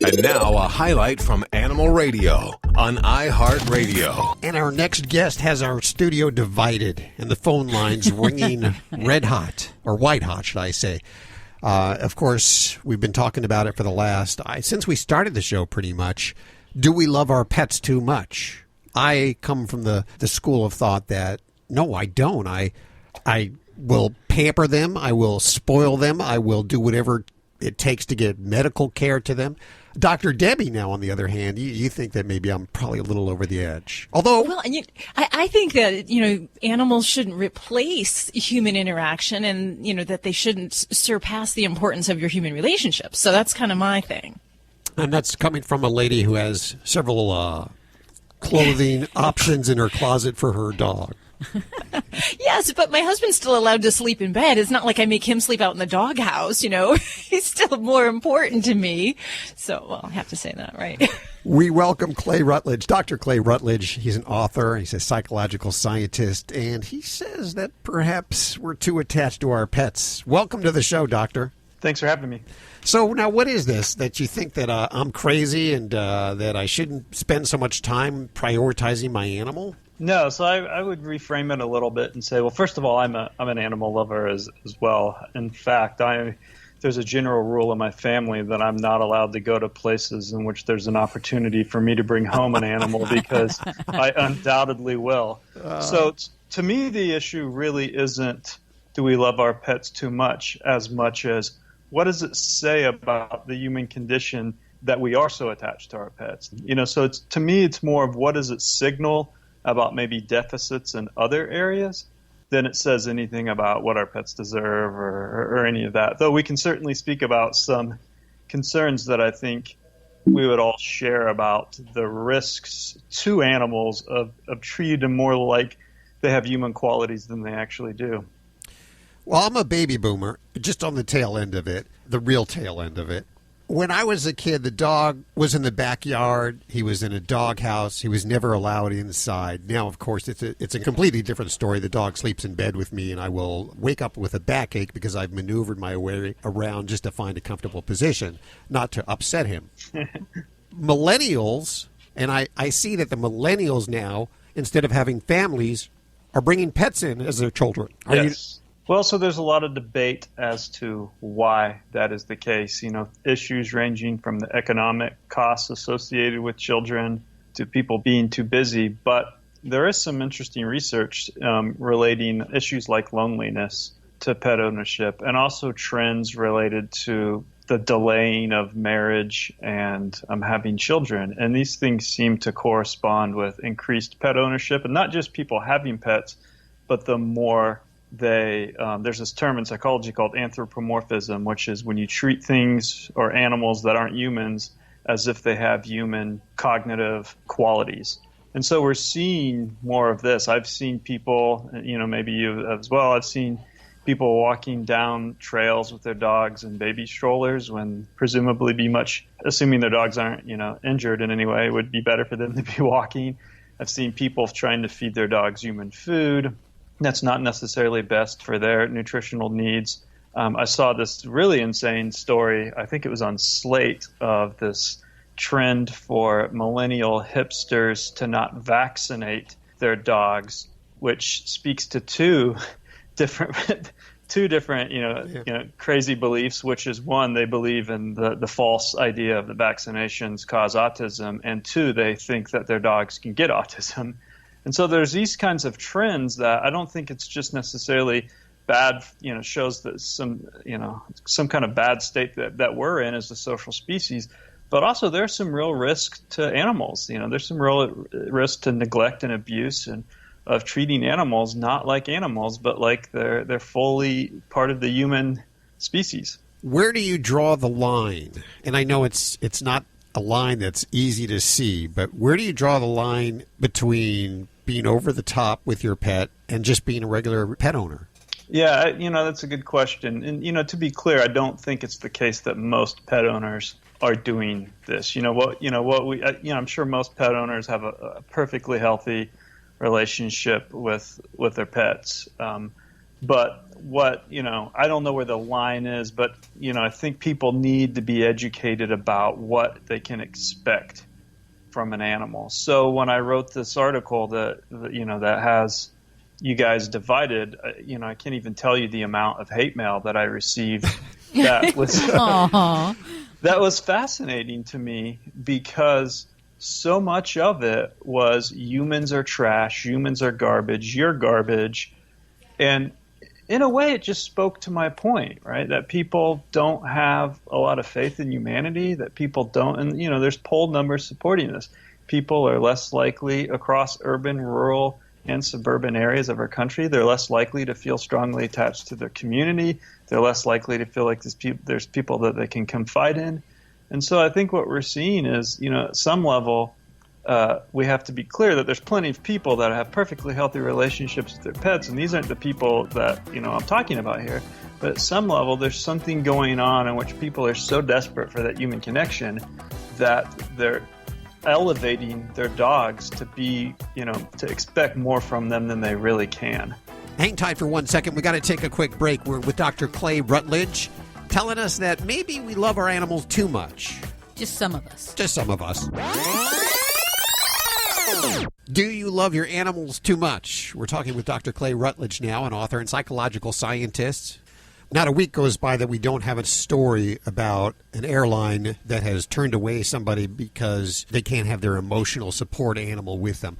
And now a highlight from Animal Radio on iHeartRadio. And our next guest has our studio divided and the phone lines ringing red hot, or white hot, should I say. Of course, we've been talking about it for since we started the show pretty much. Do we love our pets too much? I come from the school of thought that, no, I don't. I will pamper them. I will spoil them. I will do whatever it takes to get medical care to them. Dr. Debbie, now, on the other hand, you think that maybe I'm probably a little over the edge. Although, well, I think that, animals shouldn't replace human interaction and, that they shouldn't surpass the importance of your human relationships. So that's kind of my thing. And that's coming from a lady who has several clothing options in her closet for her dog. Yes, but my husband's still allowed to sleep in bed. It's not like I make him sleep out in the doghouse, He's still more important to me. So, well, I have to say that, right? We welcome Clay Rutledge, Dr. Clay Rutledge. He's an author, he's a psychological scientist, and he says that perhaps we're too attached to our pets. Welcome to the show, Doctor. Thanks for having me. So now what is this, that you think that I'm crazy and that I shouldn't spend so much time prioritizing my animal? No, so I would reframe it a little bit and say, well, first of all, I'm an animal lover as well. In fact, there's a general rule in my family that I'm not allowed to go to places in which there's an opportunity for me to bring home an animal because I undoubtedly will. So to me, the issue really isn't do we love our pets too much as what does it say about the human condition that we are so attached to our pets? So to me, it's more of what does it signal about maybe deficits in other areas than it says anything about what our pets deserve or any of that. Though we can certainly speak about some concerns that I think we would all share about the risks to animals of treating them more like they have human qualities than they actually do. Well, I'm a baby boomer, just on the tail end of it, the real tail end of it. When I was a kid, the dog was in the backyard. He was in a doghouse. He was never allowed inside. Now, of course, it's a completely different story. The dog sleeps in bed with me, and I will wake up with a backache because I've maneuvered my way around just to find a comfortable position, not to upset him. Millennials, and I see that the millennials now, instead of having families, are bringing pets in as their children. Yes. Well, so there's a lot of debate as to why that is the case. Issues ranging from the economic costs associated with children to people being too busy. But there is some interesting research relating issues like loneliness to pet ownership and also trends related to the delaying of marriage and having children. And these things seem to correspond with increased pet ownership, and not just people having pets, but the more there's this term in psychology called anthropomorphism, which is when you treat things or animals that aren't humans as if they have human cognitive qualities. And so we're seeing more of this. I've seen people, maybe you as well, I've seen people walking down trails with their dogs and baby strollers when presumably assuming their dogs aren't, injured in any way, it would be better for them to be walking. I've seen people trying to feed their dogs human food. That's not necessarily best for their nutritional needs. I saw this really insane story, I think it was on Slate, of this trend for millennial hipsters to not vaccinate their dogs, which speaks to two different crazy beliefs, which is one, they believe in the false idea of the vaccinations cause autism, and two, they think that their dogs can get autism. And so there's these kinds of trends that I don't think it's just necessarily bad, shows that some kind of bad state that we're in as a social species, but also there's some real risk to animals. There's some real risk to neglect and abuse and of treating animals not like animals, but like they're fully part of the human species. Where do you draw the line? And I know it's not a line that's easy to see, but where do you draw the line between being over the top with your pet and just being a regular pet owner? Yeah, that's a good question. And, to be clear, I don't think it's the case that most pet owners are doing this. I'm sure most pet owners have a perfectly healthy relationship with their pets. But what, I don't know where the line is, but, I think people need to be educated about what they can expect from an animal. So when I wrote this article that has you guys divided, I can't even tell you the amount of hate mail that I received. That was fascinating to me, because so much of it was humans are trash, humans are garbage, you're garbage. And in a way, it just spoke to my point, right? That people don't have a lot of faith in humanity, that people don't, and there's poll numbers supporting this. People are less likely across urban, rural, and suburban areas of our country. They're less likely to feel strongly attached to their community. They're less likely to feel like there's people that they can confide in. And so I think what we're seeing is, at some level, we have to be clear that there's plenty of people that have perfectly healthy relationships with their pets, and these aren't the people that, I'm talking about here. But at some level, there's something going on in which people are so desperate for that human connection that they're elevating their dogs to be, to expect more from them than they really can. Hang tight for 1 second. We got to take a quick break. We're with Dr. Clay Rutledge, telling us that maybe we love our animals too much. Just some of us. Just some of us. Do you love your animals too much? We're talking with Dr. Clay Rutledge now, an author and psychological scientist. Not a week goes by that we don't have a story about an airline that has turned away somebody because they can't have their emotional support animal with them.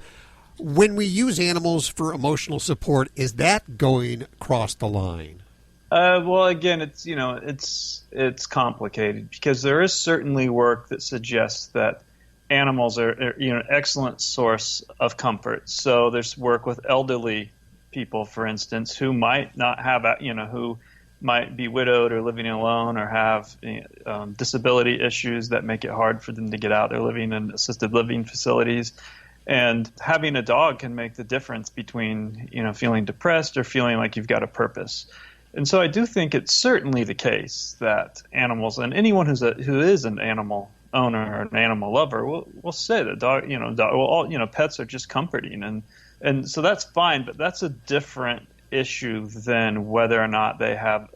When we use animals for emotional support, is that going across the line? Well, again, it's complicated, because there is certainly work that suggests that animals are an excellent source of comfort. So there's work with elderly people, for instance, who might not have, who might be widowed or living alone or have disability issues that make it hard for them to get out. They're living in assisted living facilities. And having a dog can make the difference between, feeling depressed or feeling like you've got a purpose. And so I do think it's certainly the case that animals, and anyone who is an animal owner or an animal lover will say that pets are just comforting. And so that's fine, but that's a different issue than whether or not they have,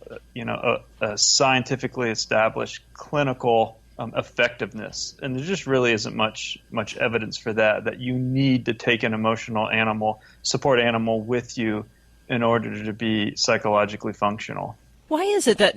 a scientifically established clinical effectiveness. And there just really isn't much evidence for that you need to take an emotional support animal with you in order to be psychologically functional. Why is it that,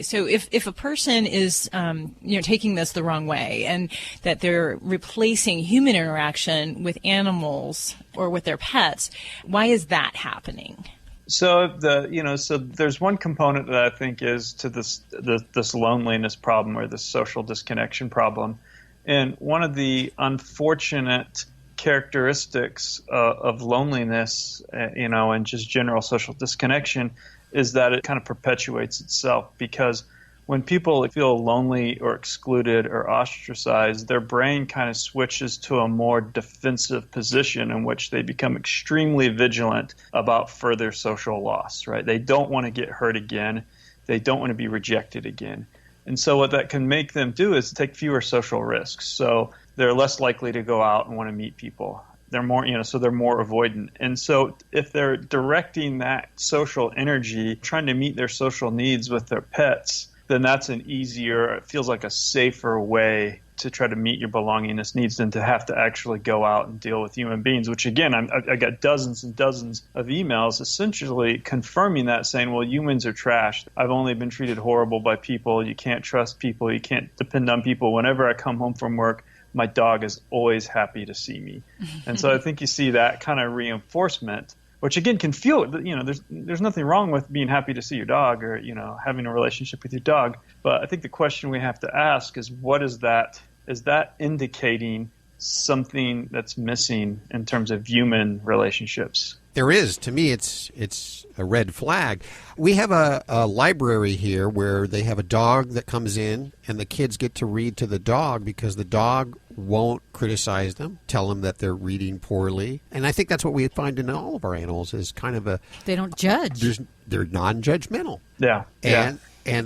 so if a person is, taking this the wrong way, and that they're replacing human interaction with animals or with their pets, why is that happening? So there's one component that I think is to this loneliness problem, or this social disconnection problem. And one of the unfortunate characteristics of loneliness, and just general social disconnection, is that it kind of perpetuates itself, because when people feel lonely or excluded or ostracized, their brain kind of switches to a more defensive position in which they become extremely vigilant about further social loss, right? They don't want to get hurt again. They don't want to be rejected again. And so what that can make them do is take fewer social risks. So they're less likely to go out and want to meet people. They're more, so they're more avoidant. And so if they're directing that social energy, trying to meet their social needs with their pets, then that's an easier, it feels like a safer way to try to meet your belongingness needs than to have to actually go out and deal with human beings, which again, I got dozens and dozens of emails essentially confirming that, saying, well, humans are trash. I've only been treated horrible by people. You can't trust people. You can't depend on people. Whenever I come home from work, my dog is always happy to see me. And so I think you see that kind of reinforcement, which again can feel, there's nothing wrong with being happy to see your dog or, having a relationship with your dog. But I think the question we have to ask is, what is that? Is that indicating something that's missing in terms of human relationships? There is. To me, it's a red flag. We have a library here where they have a dog that comes in, and the kids get to read to the dog because the dog won't criticize them, tell them that they're reading poorly. And I think that's what we find in all of our animals is kind of they don't judge. They're non-judgmental. Yeah. And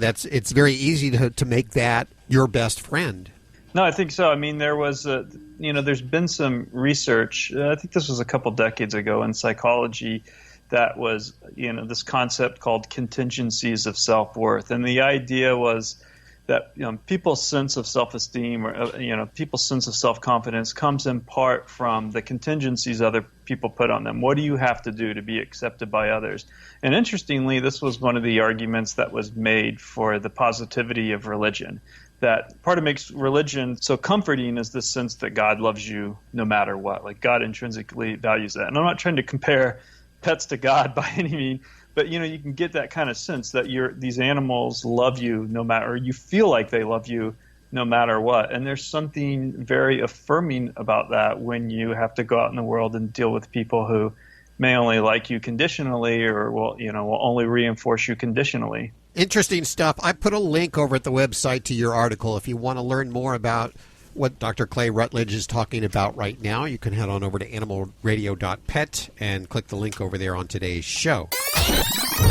it's very easy to make that your best friend. No, I think so. I mean, there was, there's been some research, I think this was a couple decades ago in psychology, that was, this concept called contingencies of self-worth. And the idea was that people's sense of self-esteem or people's sense of self-confidence comes in part from the contingencies other people put on them. What do you have to do to be accepted by others? And interestingly, this was one of the arguments that was made for the positivity of religion. That part of makes religion so comforting is the sense that God loves you no matter what. Like God intrinsically values that. And I'm not trying to compare pets to God by any means, but you can get that kind of sense that these animals love you no matter, or you feel like they love you no matter what. And there's something very affirming about that when you have to go out in the world and deal with people who may only like you conditionally or will only reinforce you conditionally. Interesting stuff. I put a link over at the website to your article. If you want to learn more about what Dr. Clay Rutledge is talking about right now, you can head on over to animalradio.pet and click the link over there on today's show.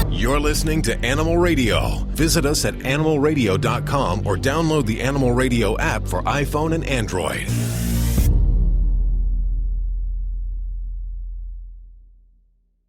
You're listening to Animal Radio. Visit us at animalradio.com or download the Animal Radio app for iPhone and Android.